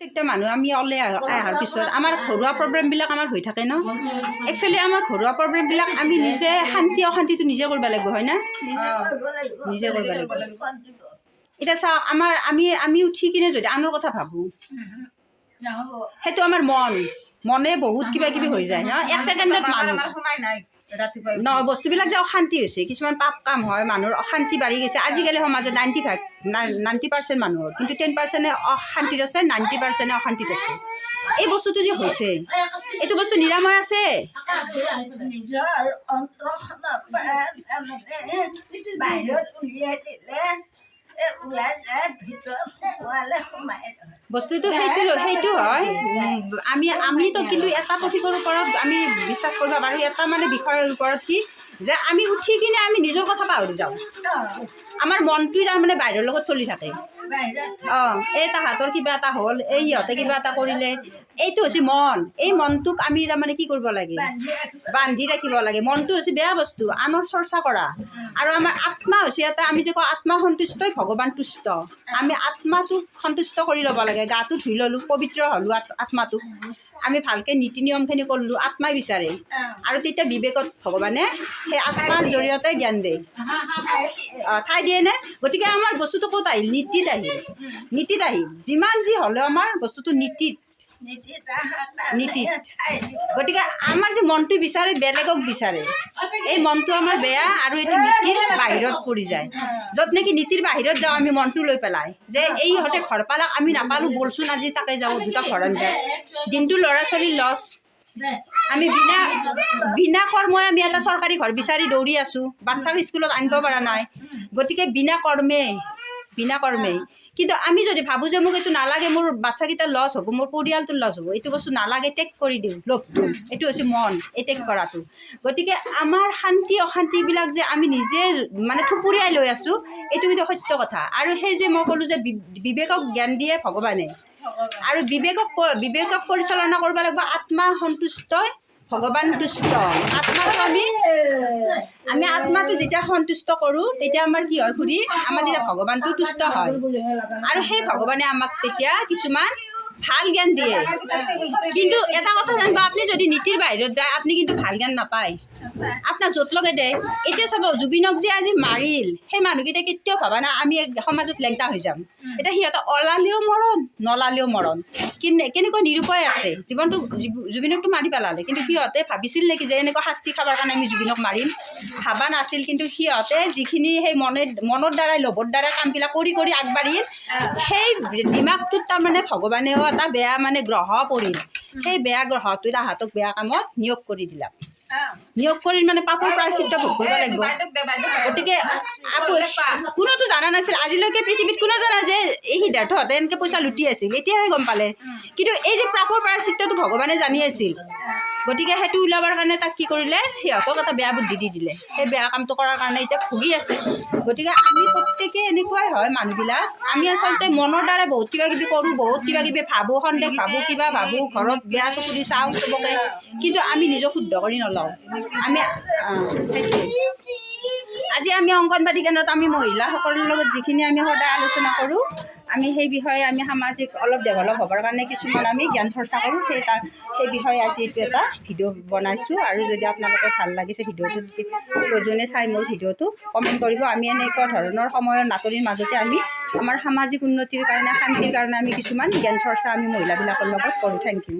প্ৰত্যেকটা মানুহ আমি ওলাই অহাৰ পিছত আমাৰ ঘৰুৱা প্ৰব্লেমবিলাক আমাৰ হৈ থাকে ন। একচুৱেলি আমাৰ ঘৰুৱা প্ৰব্লেমবিলাক আমি নিজে অশান্তিটো নিজে কৰিব লাগিব, হয় না? নিজে কৰিব লাগিব। এতিয়া চাওক, আমি উঠি কিনে যদি আনৰ কথা ভাবোঁ, সেইটো আমাৰ মনে বহুত কিবা কিবি হৈ যায় ন। এক ছেকেণ্ডত মানুহ নহয়, বস্তুবিলাক যে অশান্তি হৈছে, কিছুমান পাপ কাম হয়, মানুহৰ অশান্তি বাঢ়ি গৈছে। আজিকালি সমাজত 90% মানুহৰ, কিন্তু 10% অশান্তিত আছে, 90% অশান্তিত আছে। এই বস্তুটো যে হৈছে, এইটো বস্তু নিৰাময় আছে। বস্তুটো সেইটো হয়। আমিতো কিন্তু এটা টপিকৰ ওপৰত আমি বিশ্বাস কৰিব পাৰোঁ, এটা মানে বিষয়ৰ ওপৰত কি যে আমি উঠি কিনে আমি নিজৰ কথা পাহৰি যাওঁ। আমাৰ মনটোৱে তাৰমানে বাহিৰৰ লগত চলি থাকে। এই তাহাঁতৰ কিবা এটা হ'ল, এই সিহঁতে কিবা এটা কৰিলে, এইটো হৈছে মন। এই মনটোক আমি তাৰমানে কি কৰিব লাগে? বান্ধি ৰাখিব লাগে। মনটো হৈছে বেয়া বস্তু, আনৰ চৰ্চা কৰা। আৰু আমাৰ আত্মা হৈছে এটা, আমি যে কওঁ আত্মা সন্তুষ্টই ভগৱান তুষ্ট। আমি আত্মাটোক সন্তুষ্ট কৰি ল'ব লাগে। গাটো ধুই ল'লোঁ, পবিত্ৰ হ'লোঁ, আত্মাটোক আমি ভালকৈ নীতি নিয়মখিনি কৰিলোঁ, আত্মাই বিচাৰে। আৰু তেতিয়া বিবেকত ভগৱানে সেই আত্মাৰ জৰিয়তে জ্ঞান দিয়ে, ঠাই দিয়ে নে? গতিকে আমাৰ বস্তুটো ক'ত আহিল? নীতিত আহিল। যিমান যি হ'লেও আমাৰ বস্তুটো নীতিত। গতিকে আমাৰ যে মনটো বিচাৰে, বেলেগক বিচাৰে, এই মনটো আমাৰ বেয়া আৰু এইটো নীতিৰ বাহিৰত পৰি যায়। য'ত নেকি নীতিৰ বাহিৰত যাওঁ আমি মনটো লৈ পেলাই, যে এই ইহঁতে ঘৰ পালাক, আমি নাপালোঁ, বলচোন আজি তাকে যাওঁ, দুটা ঘৰ আনবা। দিনটো ল'ৰা ছোৱালীৰ লছ। আমি বিনা কৰ্মই আমি এটা চৰকাৰী ঘৰ বিচাৰি দৌৰি আছোঁ, বাচ্চাক স্কুলত আনিব পৰা নাই। গতিকে বিনা কৰ্মে। কিন্তু আমি যদি ভাবোঁ যে মোক এইটো নালাগে, মোৰ বাচ্চাকেইটাৰ লছ হ'ব, মোৰ পৰিয়ালটোৰ লছ হ'ব, এইটো বস্তু নালাগে, ত্যাগ কৰি দিওঁ, লোভটো। এইটো হৈছে মন, এই ত্যাগ কৰাটো। গতিকে আমাৰ শান্তি অশান্তিবিলাক যে আমি নিজে মানে থুপুৰিয়াই লৈ আছোঁ, এইটো কিন্তু সত্য কথা। আৰু সেই যে মই ক'লোঁ যে বিবেকক জ্ঞান দিয়ে ভগৱানে, আৰু বিবেকক পৰিচালনা কৰিব লাগিব। আত্মা সন্তুষ্টই ভগৱান তুষ্ট। আমি আত্মাটো যেতিয়া সন্তুষ্ট কৰোঁ, তেতিয়া আমাৰ কি হয়? ঘূৰি আমাৰ তেতিয়া ভগৱানটো তুষ্ট হয়। আৰু সেই ভগৱানে আমাক তেতিয়া কিছুমান ভাল জ্ঞান দিয়ে। কিন্তু এটা কথা জানিব, আপুনি যদি নীতিৰ বাহিৰত যায়, আপুনি কিন্তু ভাল জ্ঞান নাপায়। আপোনাক য'ত লগে দে। এতিয়া চাব, জুবিনক যে আজি মাৰিল, সেই মানুহকেইটা কেতিয়াও ভাবা নাই আমি সমাজত লেংটা হৈ যাম। এতিয়া সিহঁতে ওলালেও মৰণ, নলালেও মৰণ। কেনেকুৱা নিৰুপায় আছে। জুবিনকতো মাৰি পেলালে, কিন্তু সিহঁতে ভাবিছিল নেকি যে এনেকুৱা শাস্তি খাবৰ কাৰণে আমি জুবিনক মাৰিম? ভাবা নাছিল। কিন্তু সিহঁতে যিখিনি সেই মনৰ দ্বাৰাই, লোভৰ দ্বাৰাই কামবিলাক কৰি আগবাঢ়িল, সেই দিমাগটোত তাৰমানে ভগৱানেও এটা বেয়া মানে গ্ৰহ পৰিল। সেই বেয়া গ্ৰহটোৱে তাহাঁতক বেয়া কামত নিয়োগ কৰি দিলাক। নিয়োগ কৰি মানে পাপৰ প্ৰায়শ্চিত্ত ভোগ কৰিব লাগিব। গতিকে কোনোতো জানা নাছিল, আজিলৈকে পৃথিৱীত কোনো জানা যে এই সিদ্ধাৰ্থহঁতে এনেকৈ পইচা লুটি আছিল, এতিয়াহে গম পালে। কিন্তু এই যে পাপৰ প্ৰায়শ্চিত্তটো ভগৱানে জানি আছিল। গতিকে সেইটো ওলাবৰ কাৰণে তাক কি কৰিলে? সিহঁতক এটা বেয়া বুদ্ধি দি দিলে। সেই বেয়া কামটো কৰাৰ কাৰণে এতিয়া ভুগি আছে। গতিকে আমি প্ৰত্যেকে এনেকুৱাই হয় মানুহবিলাক। আমি আচলতে মনৰ দ্বাৰা বহুত কিবা কিবি কৰোঁ, বহুত কিবা কিবি ভাবোঁ, সন্দেহ ভাবোঁ, কিবা ভাবোঁ, ঘৰত বেয়া চকু দি চাওঁ চবকে, কিন্তু আমি নিজক শুদ্ধ কৰি নলওঁ। আজি আমি অংগনবাদী কেন্দ্ৰত আমি মহিলাসকলৰ লগত যিখিনি আমি সদায় আলোচনা কৰোঁ, আমি সেই বিষয়ে আমি সামাজিক অলপ ডেভেলপ হ'বৰ কাৰণে কিছুমান আমি জ্ঞান চৰ্চা কৰোঁ। সেই বিষয়ে আজি এইটো এটা ভিডিঅ' বনাইছোঁ। আৰু যদি আপোনালোকে ভাল লাগিছে ভিডিঅ'টো, যোনে চাই মোৰ ভিডিঅ'টো কমেণ্ট কৰিব। আমি এনেকুৱা ধৰণৰ সময়ৰ নাটনিৰ মাজতে আমি আমাৰ সামাজিক উন্নতিৰ কাৰণে, শান্তিৰ কাৰণে আমি কিছুমান জ্ঞান চৰ্চা আমি মহিলাবিলাকৰ লগত কৰোঁ। Thank U.